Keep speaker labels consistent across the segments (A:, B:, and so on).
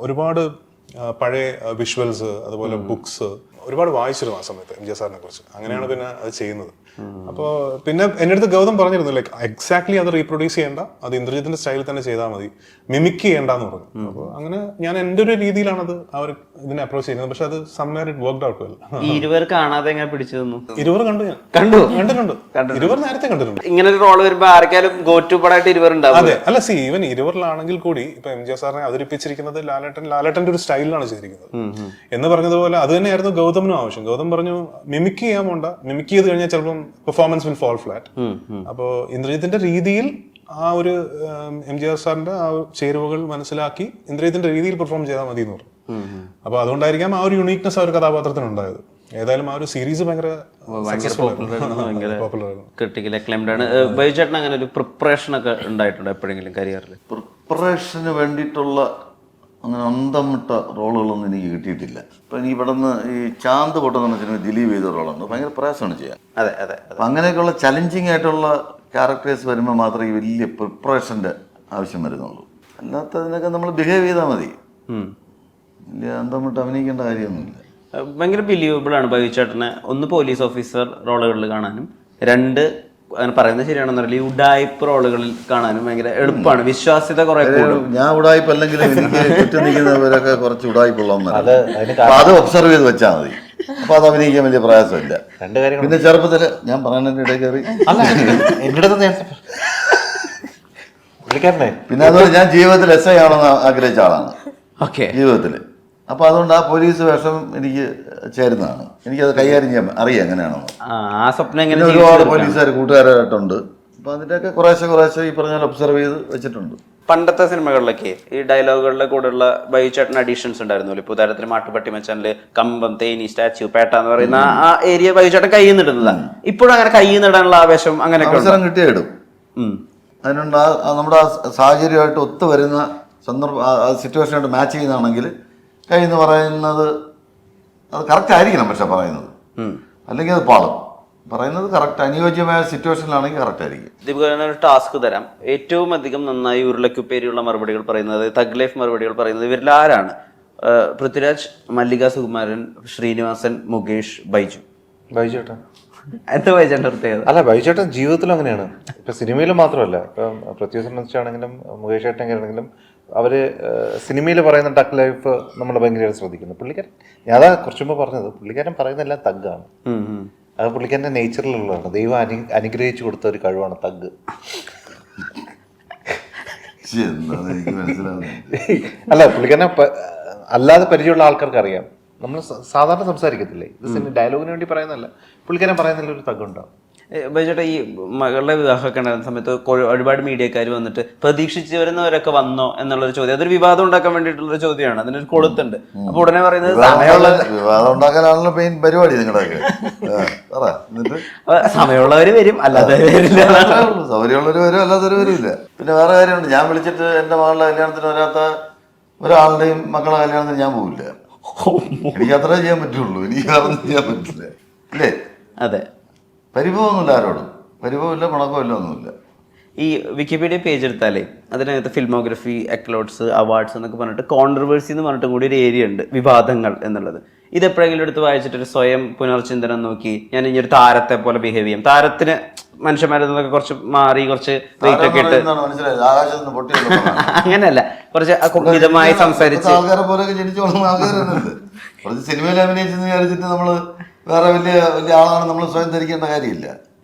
A: ഒരുപാട് പഴയ വിഷ്വൽസ് അതുപോലെ ബുക്സ് ഒരുപാട് വായിച്ചിരുന്നു ആ സമയത്ത് MGR സാറിനെ കുറിച്ച്. അങ്ങനെയാണ് പിന്നെ അത് ചെയ്യുന്നത്. അപ്പോൾ പിന്നെ എൻ്റെ അടുത്ത് ഗൗതം പറഞ്ഞിരുന്നു ലൈക്ക് എക്സാക്ട്ലി അത് റീപ്രൊഡ്യൂസ് ചെയ്യേണ്ട, അത് ഇന്ദ്രജിത്തിന്റെ സ്റ്റൈലിൽ തന്നെ ചെയ്താൽ മതി, മിമിക് ചെയ്യേണ്ടെന്ന് പറഞ്ഞു. അപ്പോൾ അങ്ങനെ ഞാൻ എൻ്റെ ഒരു രീതിയിലാണ് അത് അവർ ഇതിനെ അപ്രോച്ച് ചെയ്യുന്നത്. പക്ഷെ അത് somewhere it worked out well.
B: ഇരുവർ കാണാതെ എങ്ങനെ പിടിച്ചു തന്നു?
A: ഇരുവർ കണ്ടു, ഞാൻ കണ്ടിട്ടുണ്ട്. ഇരുവർ നേരത്തെ കണ്ടിട്ടുണ്ട്.
B: ഇങ്ങനെ ഒരു റോള് വരുമ്പോ ആർക്കാലും ഗോ ടു പടായിട്ട് ഇരുവർ ഉണ്ടാവും.
A: അതെ, അല്ല സി ഈവൻ ഇരുവറിലാണെങ്കിൽ കൂടി ഇപ്പൊ MGR സാറിനെ അവതരിപ്പിച്ചിരിക്കുന്നത് ലാലേട്ടന്റെ ഒരു സ്റ്റൈലിലാണ് ചെയ്തിരിക്കുന്നത് എന്ന് പറഞ്ഞതുപോലെ അത് തന്നെയായിരുന്നു ഗൗതമിനും ആവശ്യം. ഗൗതം പറഞ്ഞു മിമിക് ചെയ്യാൻ പോണ്ട, മിമിക് ചെയ്ത് കഴിഞ്ഞാൽ ചിലപ്പം പെർഫോമൻസ് വിൽ ഫോൾ ഫ്ലാറ്റ്. അപ്പോൾ ഇന്ദ്രജിത്തിന്റെ രീതിയിൽ ആ ഒരു MGR സാറിന്റെ ആ ചേരുവകൾ മനസ്സിലാക്കി ഇന്ദ്രജിത്തിന്റെ രീതിയിൽ പെർഫോം ചെയ്താൽ മതി എന്ന് പറഞ്ഞു. അപ്പൊ അതുകൊണ്ടായിരിക്കാം ആ ഒരു യുണീക്നെസ് ആ ഒരു കഥാപാത്രത്തിന് ഉണ്ടായത്. ഏതായാലും ആ ഒരു സീരീസ് ഭയങ്കര
B: ക്രിട്ടിക്കൽ അക്ലൈംഡ് ആണ്. ബൈചേട്ടൻ അങ്ങനെ ഒരു പ്രിപ്പറേഷൻ ഒക്കെ ഉണ്ടായിട്ടുണ്ടോ എപ്പോഴെങ്കിലും കരിയറിൽ?
C: പ്രിപ്പറേഷന് വേണ്ടിയിട്ടുള്ള അങ്ങനെ അന്തം വിട്ട റോളുകളൊന്നും എനിക്ക് കിട്ടിയിട്ടില്ല. ഇപ്പം എനിക്ക് ഇവിടെ നിന്ന് ഈ ചാന്ത് പൊട്ടെന്ന് സിനിമ ദിലീപ് ചെയ്ത റോളുണ്ട്, ഭയങ്കര പ്രയാസമാണ് ചെയ്യാൻ.
B: അതെ അതെ.
C: അപ്പം അങ്ങനെയൊക്കെയുള്ള ചലഞ്ചിങ് ആയിട്ടുള്ള ക്യാരക്ടേഴ്സ് വരുമ്പോൾ മാത്രമേ ഈ വലിയ പ്രിപ്പറേഷൻ്റെ ആവശ്യം വരുന്നുള്ളൂ. അല്ലാത്തതിനൊക്കെ നമ്മൾ ബിഹേവ് ചെയ്താൽ മതി, വലിയ അന്തം വിട്ട് അഭിനയിക്കേണ്ട കാര്യമൊന്നുമില്ല.
B: ഭയങ്കര ബിലീവബിൾ ആണ് ബൈചേട്ടനെ ഒന്ന് പോലീസ് ഓഫീസർ റോളുകളിൽ കാണാനും, രണ്ട് അങ്ങനെ പറയുന്നത് ശരിയാണെന്നറിയില്ല ഈ ഉഡായിപ്പ് റോളുകളിൽ കാണാനും ഭയങ്കര എളുപ്പമാണ്, വിശ്വാസ്യത കുറെ കൂടും.
C: ഞാൻ ഉടായ്പ അല്ലെങ്കിൽ എനിക്ക് ചുറ്റും നിൽക്കുന്നവരൊക്കെ കുറച്ച് ഉടായ്പുള്ളവന്മാരാണ്. അത് ഒബ്സർവ് ചെയ്ത് വെച്ചാൽ മതി, അപ്പൊ അത് അഭിനയിക്കാൻ വലിയ പ്രയാസമില്ല. പിന്നെ ചെറുപ്പത്തില് ഞാൻ പറയുന്നതിന്റെ ഇടയിൽ കയറി പിന്നെ അതുപോലെ ഞാൻ ജീവിതത്തിൽ SI ആണെന്ന് ആഗ്രഹിച്ച ആളാണ് ജീവിതത്തില്. അപ്പൊ അതുകൊണ്ട് ആ പോലീസ് വേഷം എനിക്ക് ചേരുന്നതാണ്, എനിക്കത് കൈകാര്യം ചെയ്യാൻ അറിയാം എങ്ങനെയാണെന്ന്. ഒരുപാട് പോലീസുകാർ കൂട്ടുകാരായിട്ടുണ്ട്. അപ്പൊ അതിന്റെയൊക്കെ കുറേശ്ശെ ഈ പറഞ്ഞാൽ ഒബ്സർവ് ചെയ്ത് വെച്ചിട്ടുണ്ട്.
B: പണ്ടത്തെ സിനിമകളിലൊക്കെ ഈ ഡയലോഗുകളുടെ കൂടെയുള്ള ബൈചേട്ടൻ അഡീഷൻസ് ഉണ്ടായിരുന്നല്ലോ. ഇപ്പൊ ഉദാഹരണത്തിന് മാട്ടുപട്ടി മച്ചാനില് കമ്പം, തേനി, സ്റ്റാച്യു, പേട്ട എന്ന് പറയുന്ന ആ ഏരിയ ബൈചേട്ടൻ കയ്യിൽ നിന്നിടുന്നതാണ്. ഇപ്പോഴും അങ്ങനെ കയ്യിൽ നിന്നിടാനുള്ള ആവേശം അങ്ങനെയൊക്കെ
C: അവസരം കിട്ടിയ ഇടും. അതിനുണ്ട് നമ്മുടെ സാഹചര്യമായിട്ട് ഒത്തു വരുന്ന സന്ദർഭം, സിറ്റുവേഷനായിട്ട് മാച്ച് ചെയ്യുന്നതാണെങ്കിൽ കൈ എന്ന് പറയുന്നത് അത് കറക്റ്റ് ആയിരിക്കണം. പക്ഷെ പറയുന്നത് അല്ലെങ്കിൽ അത് പാളും. പറയുന്നത് കറക്റ്റ് അനുയോജ്യമായ സിറ്റുവേഷനിലാണെങ്കിൽ കറക്റ്റ് ആയിരിക്കും.
B: ദീപക് ഒരു ടാസ്ക് തരാം. ഏറ്റവും അധികം നന്നായി ഉരുളക്കുപ്പേരിയുള്ള മറുപടികൾ പറയുന്നത്, തഗ് ലൈഫ് മറുപടികൾ പറയുന്നത് ഇവരിൽ ആരാണ്? പൃഥ്വിരാജ്, മല്ലിക സുകുമാരൻ, ശ്രീനിവാസൻ, മുകേഷ്, ബൈജു.
D: ബൈജുട്ടൻ
B: എന്താ ബൈജേട്ടൻ പ്രത്യേകത?
D: അല്ല, ബൈജുട്ടൻ ജീവിതത്തിലും അങ്ങനെയാണ്. ഇപ്പൊ സിനിമയിലും മാത്രമല്ല, ഇപ്പം പൃഥ്വിയെ സംബന്ധിച്ചാണെങ്കിലും മുകേഷ് ഏട്ടനെങ്കിലും അവര് സിനിമയിൽ പറയുന്ന ടക്ക് ലൈഫ് നമ്മൾ ഭയങ്കരമായിട്ട് ശ്രദ്ധിക്കുന്നു. പുള്ളിക്കാരൻ, ഞാൻ അതാ കുറച്ചു മുമ്പ് പറഞ്ഞത്, പുള്ളിക്കാരൻ പറയുന്നതെല്ലാം തഗ്ഗാണ്. അത് പുള്ളിക്കാരൻ്റെ നേച്ചറിലുള്ളതാണ്. ദൈവം അനുഗ്രഹിച്ചു കൊടുത്ത ഒരു കഴിവാണ് തഗ്. അല്ല, പുള്ളിക്കാരനെ അല്ലാതെ പരിചയമുള്ള ആൾക്കാർക്ക് അറിയാം. നമ്മൾ സാധാരണ സംസാരിക്കത്തില്ലേ, ഇത് ഡയലോഗിന് വേണ്ടി പറയുന്നതല്ല, പുള്ളിക്കാരൻ പറയുന്നതിൽ ഒരു തഗ്ഗുണ്ടാവും.
B: ബൈചേട്ടാ, ഈ മകളുടെ വിവാഹമൊക്കെ ഉണ്ടായിരുന്ന സമയത്ത് ഒരുപാട് മീഡിയക്കാർ വന്നിട്ട് പ്രതീക്ഷിച്ച് വരുന്നവരൊക്കെ വന്നോ എന്നുള്ളൊരു ചോദ്യം, അതൊരു വിവാദം ഉണ്ടാക്കാൻ വേണ്ടിയിട്ടുള്ള ചോദ്യമാണ്, അതിനൊരു കൊളുത്തുണ്ട്. അപ്പൊ ഉടനെ പറയുന്നത്
C: വിവാദം ഉണ്ടാക്കാനാണല്ലോ മെയിൻ പരിപാടി നിങ്ങളുടെയൊക്കെ.
B: സമയമുള്ളവര് വരും, അല്ലാതെ
C: സൗകര്യമുള്ളവര് വരും, അല്ലാത്തവര് വരില്ല. പിന്നെ വേറെ കാര്യമുണ്ട്, ഞാൻ വിളിച്ചിട്ട് എന്റെ മകളുടെ കല്യാണത്തിന് വരാത്ത ഒരാളുടെയും മക്കളുടെ കല്യാണത്തിന് ഞാൻ പോകില്ല. എനിക്ക് അത്രേ ചെയ്യാൻ പറ്റുള്ളൂ, എനിക്ക് വേറെ ചെയ്യാൻ പറ്റില്ല. അല്ലേ?
B: അതെ.
C: പരിഭവമൊന്നുമില്ല, ആരോടും പരിഭവമില്ല, പണക്കമില്ല, ഒന്നുമില്ല.
B: ഈ വിക്കിപീഡിയ പേജ് എടുത്താലേ അതിനകത്ത് ഫിൽമോഗ്രഫി, അക്ലോഡ്സ്, അവാർഡ്സ് എന്നൊക്കെ പറഞ്ഞിട്ട് കോൺട്രവേഴ്സി എന്ന് പറഞ്ഞിട്ടും കൂടി ഒരു ഏരിയ ഉണ്ട്, വിവാദങ്ങൾ എന്നുള്ളത്. ഇതെപ്പോഴെങ്കിലും എടുത്ത് വായിച്ചിട്ടൊരു സ്വയം പുനർചിന്തനം നോക്കി ഞാൻ ഇനി ഒരു താരത്തെ പോലെ ബിഹേവ് ചെയ്യും, താരത്തിന് മനുഷ്യന്മാരിൽ നിന്നൊക്കെ കുറച്ച് മാറി കുറച്ച് വെയിറ്റ് ഒക്കെ ഇട്ട്, അങ്ങനെയല്ല, കുറച്ച് മിതമായി സംസാരിച്ച്
C: ആൾക്കാരെ പോലെയൊക്കെ ജനിച്ചു വളർന്ന ആൾക്കാരുണ്ട്. കുറച്ച് സിനിമയിൽ അഭിനയിച്ചെന്ന് വിചാരിച്ചിട്ട് നമ്മള് വേറെ വലിയ ആളാണ് നമ്മൾ സ്വയം ധരിക്കേണ്ട കാര്യമില്ല.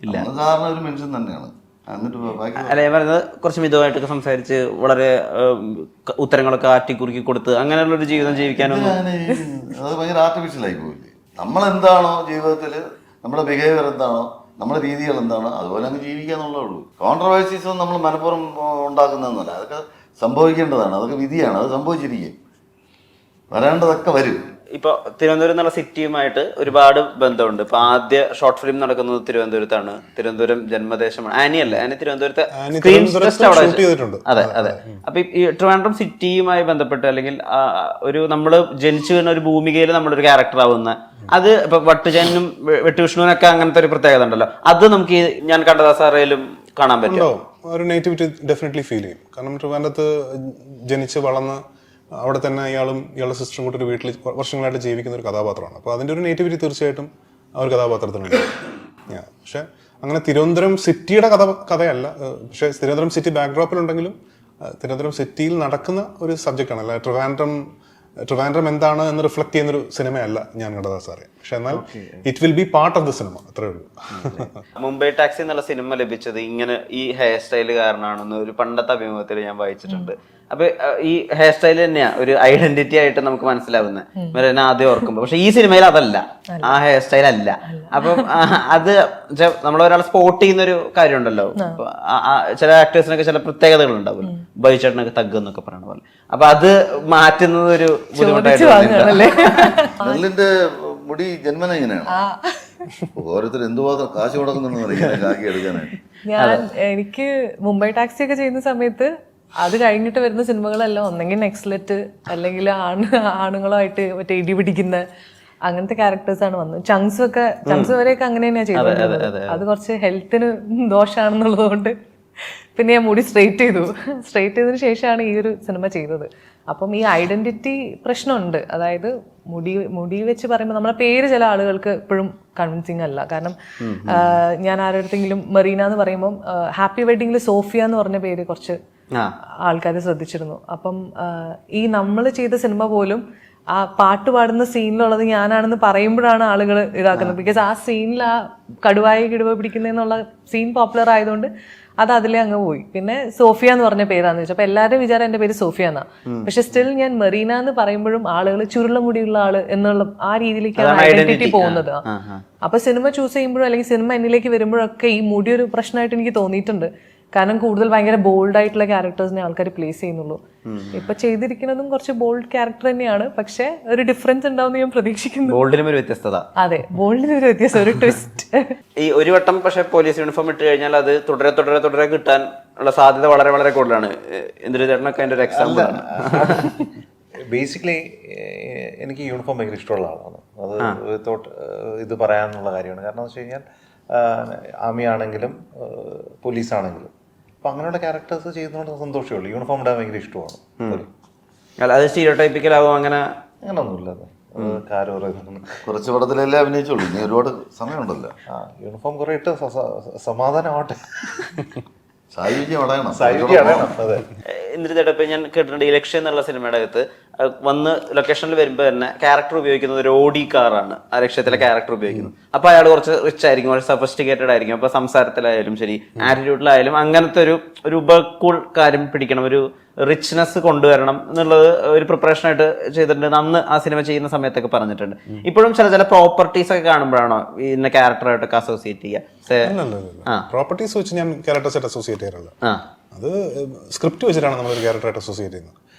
C: സാധാരണ ഒരു മനുഷ്യൻ തന്നെയാണ്.
B: അല്ല, ഞാൻ പറയുന്നത് കുറച്ച് മിതമായിട്ടൊക്കെ സംസാരിച്ച് വളരെ ഉത്തരങ്ങളൊക്കെ ആറ്റിക്കുറുക്കി കൊടുത്ത് അങ്ങനെയുള്ളൊരു ജീവിതം ജീവിക്കാനൊന്നും
C: അത് ഭയങ്കര ആർട്ടിഫിഷ്യലായി പോയില്ലേ. നമ്മളെന്താണോ ജീവിതത്തിൽ, നമ്മുടെ ബിഹേവിയർ എന്താണോ, നമ്മുടെ രീതികൾ എന്താണോ, അതുപോലെ അങ്ങ് ജീവിക്കാന്നുള്ളേ ഉള്ളൂ. കോൺട്രവേഴ്സീസ് ഒന്നും നമ്മൾ മനഃപൂർവ്വം ഉണ്ടാക്കുന്നതെന്നല്ല, അതൊക്കെ സംഭവിക്കേണ്ടതാണ്, അതൊക്കെ വിധിയാണ്, അത് സംഭവിച്ചിരിക്കും, വരേണ്ടതൊക്കെ വരും.
B: ഇപ്പോൾ തിരുവനന്തപുരം എന്നുള്ള സിറ്റിയുമായിട്ട് ഒരുപാട് ബന്ധമുണ്ട്. ഇപ്പൊ ആദ്യ ഷോർട്ട് ഫിലിം നടക്കുന്നത് തിരുവനന്തപുരത്താണ്. തിരുവനന്തപുരം ജന്മദേശമാണ്. ആനി അല്ലേ, ആനി തിരുവനന്തപുരത്തെ സ്ക്രീൻ ടെസ്റ്റ് അവിടെ. അതെ അതെ. അപ്പൊ ഈ ട്രിവാൻഡ്രം സിറ്റിയുമായി ബന്ധപ്പെട്ട് അല്ലെങ്കിൽ ഒരു നമ്മള് ജനിച്ചു വരുന്ന ഒരു ഭൂമികയിൽ നമ്മളൊരു ക്യാരക്ടർ ആവുന്ന അത് ഇപ്പൊ വട്ടുജനും വെട്ടുവിഷ്ണുവിനൊക്കെ അങ്ങനത്തെ ഒരു പ്രത്യേകത ഉണ്ടല്ലോ, അത് നമുക്ക് ഞാൻ കണ്ടദാസാറയിലും കാണാൻ പറ്റും.
A: ഒരു നേറ്റിവിറ്റി ഡെഫിനറ്റ്ലി ഫീൽ ചെയ്യും. കാരണം ട്രിവാൻഡ്രത്ത് ജനിച്ച് വളർന്ന് അവിടെ തന്നെ ഇയാളുടെ സിസ്റ്ററും കൂട്ടി ഒരു വീട്ടിൽ വർഷങ്ങളായിട്ട് ജീവിക്കുന്ന ഒരു കഥാപാത്രമാണ്. അപ്പോൾ അതിൻ്റെ ഒരു നേറ്റിവിറ്റി തീർച്ചയായിട്ടും ആ ഒരു കഥാപാത്രത്തിനുണ്ട്. പക്ഷെ അങ്ങനെ തിരുവനന്തപുരം സിറ്റിയുടെ കഥയല്ല, പക്ഷെ തിരുവനന്തപുരം സിറ്റി ബാക്ക്ഡ്രോപ്പിലുണ്ടെങ്കിലും തിരുവനന്തപുരം സിറ്റിയിൽ നടക്കുന്ന ഒരു സബ്ജക്റ്റാണ്. അല്ല ട്രിവാൻഡ്രം എന്താണ് എന്ന് റിഫ്ലക്ട് ചെയ്യുന്ന ഒരു സിനിമയല്ല ഞാൻ കണ്ടതാ സാറേ. പക്ഷെ എന്നാൽ it will be part of the cinema, അത്രേ ഉള്ളൂ.
B: മുംബൈ ടാക്സി എന്നുള്ള സിനിമ ലഭിച്ചത് ഇങ്ങനെ ഈ ഹെയർ സ്റ്റൈല് കാരണമാണെന്ന് ഒരു പണ്ടത്തെ അഭിമുഖത്തിൽ ഞാൻ വായിച്ചിട്ടുണ്ട്. അപ്പൊ ഈ ഹെയർ സ്റ്റൈൽ തന്നെയാ ഒരു ഐഡന്റിറ്റി ആയിട്ട് നമുക്ക് മനസ്സിലാവുന്നത് ആദ്യം ഓർക്കുമ്പോ. പക്ഷെ ഈ സിനിമയിൽ അതല്ല, ആ ഹെയർ സ്റ്റൈൽ അല്ല. അപ്പം അത് നമ്മളൊരാൾ സ്പോട്ട് ചെയ്യുന്ന ഒരു കാര്യമുണ്ടല്ലോ. ചില ആക്ടേഴ്സിനൊക്കെ ചില പ്രത്യേകതകൾ ഉണ്ടാവും, ബൈച്ചേട്ടനൊക്കെ തഗ് എന്നൊക്കെ പറയുന്ന പോലെ. അപ്പൊ അത് മാറ്റുന്നത് ഒരു
C: നെല്ലിന്റെ മുടി ജന്മന ഇങ്ങനെയാണ്. ഓരോരുത്തർ എന്തുമാത്രം കാശ് കൊടുക്കുന്നുണ്ടെന്ന് അറിയാം കാക്കി എടുക്കാനായിട്ട്.
E: എനിക്ക് മുംബൈ ടാക്സി ഒക്കെ ചെയ്യുന്ന സമയത്ത് അത് കഴിഞ്ഞിട്ട് വരുന്ന സിനിമകളെല്ലാം ഒന്നെങ്കിൽ നെക്സ്ലെറ്റ് അല്ലെങ്കിൽ ആണുങ്ങളുമായിട്ട് മറ്റേ ഇടി പിടിക്കുന്ന അങ്ങനത്തെ ക്യാരക്ടേഴ്സാണ് വന്നത്. ചങ്സ് വരെയൊക്കെ അങ്ങനെ തന്നെയാണ് ചെയ്തത്. അത് കുറച്ച് ഹെൽത്തിന് ദോഷമാണെന്നുള്ളത് കൊണ്ട് പിന്നെ ഞാൻ മുടി സ്ട്രെയിറ്റ് ചെയ്തതിന് ശേഷമാണ് ഈ ഒരു സിനിമ ചെയ്തത്. അപ്പം ഈ ഐഡന്റിറ്റി പ്രശ്നമുണ്ട്. അതായത് മുടി വെച്ച് പറയുമ്പോൾ നമ്മളെ പേര് ചില ആളുകൾക്ക് ഇപ്പോഴും കൺവിൻസിങ് അല്ല. കാരണം ഞാൻ ആരോടത്തെങ്കിലും മെറീന എന്ന് പറയുമ്പോൾ ഹാപ്പി വെഡിങ്ങിൽ സോഫിയ എന്ന് പറഞ്ഞ പേര് കുറച്ച് ആൾക്കാർ ശ്രദ്ധിച്ചിരുന്നു. അപ്പം ഈ നമ്മൾ ചെയ്ത സിനിമ പോലും ആ പാട്ട് പാടുന്ന സീനിലുള്ളത് ഞാനാണെന്ന് പറയുമ്പോഴാണ് ആളുകൾ ഇതാക്കുന്നത്. ബിക്കോസ് ആ സീനിൽ ആ കടുവായി കിടുവ പിടിക്കുന്നതെന്നുള്ള സീൻ പോപ്പുലർ ആയതുകൊണ്ട് അത് അതിലേ അങ്ങ് പോയി. പിന്നെ സോഫിയ എന്ന് പറഞ്ഞ പേരാന്ന് വെച്ചാൽ അപ്പൊ എല്ലാവരുടെയും വിചാരം എന്റെ പേര് സോഫിയ എന്നാ. പക്ഷെ സ്റ്റിൽ ഞാൻ മെറീന എന്ന് പറയുമ്പോഴും ആളുകൾ ചുരുള മുടിയുള്ള ആള് എന്നുള്ള ആ രീതിയിലേക്കാണ് ഐഡന്റിറ്റി പോകുന്നത്. അപ്പൊ സിനിമ ചൂസ് ചെയ്യുമ്പോഴും അല്ലെങ്കിൽ സിനിമ എന്നിലേക്ക് വരുമ്പോഴൊക്കെ ഈ മുടി ഒരു പ്രശ്നമായിട്ട് എനിക്ക് തോന്നിയിട്ടുണ്ട്. കാരണം കൂടുതൽ ഭയങ്കര ബോൾഡ് ആയിട്ടുള്ള ക്യാരക്ടേഴ്സിനെ ആൾക്കാർ പ്ലേസ് ചെയ്യുന്നുള്ളൂ. ഇപ്പൊ ചെയ്തിരിക്കുന്നതും കുറച്ച് ബോൾഡ് ക്യാരക്ടർ തന്നെയാണ്, പക്ഷെ ഒരു ഡിഫറൻസ് ഉണ്ടാവും ഞാൻ പ്രതീക്ഷിക്കുന്നു.
B: ബോൾഡിനും ഒരു വ്യത്യസ്തത.
E: അതെ, ബോൾഡിന് ഒരു വ്യത്യാസം, ഒരു ട്വിസ്റ്റ്.
B: ഈ ഒരു വട്ടം പക്ഷെ പോലീസ് യൂണിഫോം ഇട്ട് കഴിഞ്ഞാൽ അത് തുടരെ കിട്ടാൻ ഉള്ള സാധ്യത വളരെ വളരെ കൂടുതലാണ്. ഇന്ദ്രചേട്ടനൊക്കെ അതിന്റെ ഒരു എക്സാമ്പിൾ ആണ്.
D: ബേസിക്കലി എനിക്ക് യൂണിഫോം ഭയങ്കര ഇഷ്ടമുള്ള ആളാണ്. അത് ഇത് പറയാനുള്ള കാര്യമാണ്. കാരണം എന്ന് വെച്ച് കഴിഞ്ഞാൽ ആർമി ആണെങ്കിലും പോലീസാണെങ്കിലും അപ്പം അങ്ങനെയുള്ള ക്യാരക്ടേഴ്സ് ചെയ്യുന്നതുകൊണ്ട് സന്തോഷമേ ഉള്ളൂ. യൂണിഫോം ഇടാൻ ഭയങ്കര ഇഷ്ടമാണ്.
B: അത് സ്റ്റീരിയോടൈപ്പിക്കലാവും
D: അങ്ങനെയൊന്നുമില്ല.
C: കുറച്ച് പടത്തിലല്ലേ അഭിനയിച്ചുള്ളൂ, ഇനി ഒരുപാട് സമയമുണ്ടല്ലോ.
D: യൂണിഫോം കുറെ ഇട്ട് സമാധാനമാവട്ടെ.
B: ഇന്ദ്രചേട്ടാ, ഇപ്പൊ ഞാൻ കേട്ടിട്ടുണ്ട് ഇലക്ഷൻ എന്നുള്ള സിനിമയുടെ അകത്ത് വന്ന് ലൊക്കേഷനിൽ വരുമ്പോൾ തന്നെ ക്യാരക്ടർ ഉപയോഗിക്കുന്നത് ഒരു ഓഡി കാറാണ്. ആ ലക്ഷ്യത്തിലെ ക്യാരക്ടർ ഉപയോഗിക്കുന്നത്. അപ്പൊ അയാൾ കുറച്ച് റിച്ച് ആയിരിക്കും, കുറച്ച് സഫിസ്റ്റിക്കേറ്റഡ് ആയിരിക്കും. അപ്പൊ സംസാരത്തിലായാലും ശരി, ആറ്റിറ്റ്യൂഡിലായാലും അങ്ങനത്തെ ഒരു ഉപകൂൾ കാര്യം പിടിക്കണം, ഒരു റിച്ച്നെസ് കൊണ്ടുവരണം എന്നുള്ളത് ഒരു പ്രിപ്പറേഷൻ ആയിട്ട് ചെയ്തിട്ടുണ്ട്. അന്ന് ആ സിനിമ ചെയ്യുന്ന സമയത്തൊക്കെ പറഞ്ഞിട്ടുണ്ട്. ഇപ്പോഴും ചില പ്രോപ്പർട്ടീസ് ഒക്കെ കാണുമ്പോഴാണോ ഇന്ന ക്യാരക്ടറായിട്ടൊക്കെ അസോസിയേറ്റ് ചെയ്യുക?
A: പ്രോപ്പർട്ടീസ് വെച്ച് ഞാൻ ക്യാരക്ടേഴ്സായിട്ട് അസോസിയേറ്റ് ചെയ്യാറില്ല. അത് സ്ക്രിപ്റ്റ് വെച്ചിട്ടാണ് നമ്മളൊരു ക്യാരക്ടറായിട്ട് അസോസിയേറ്റ് ചെയ്യുന്നത്.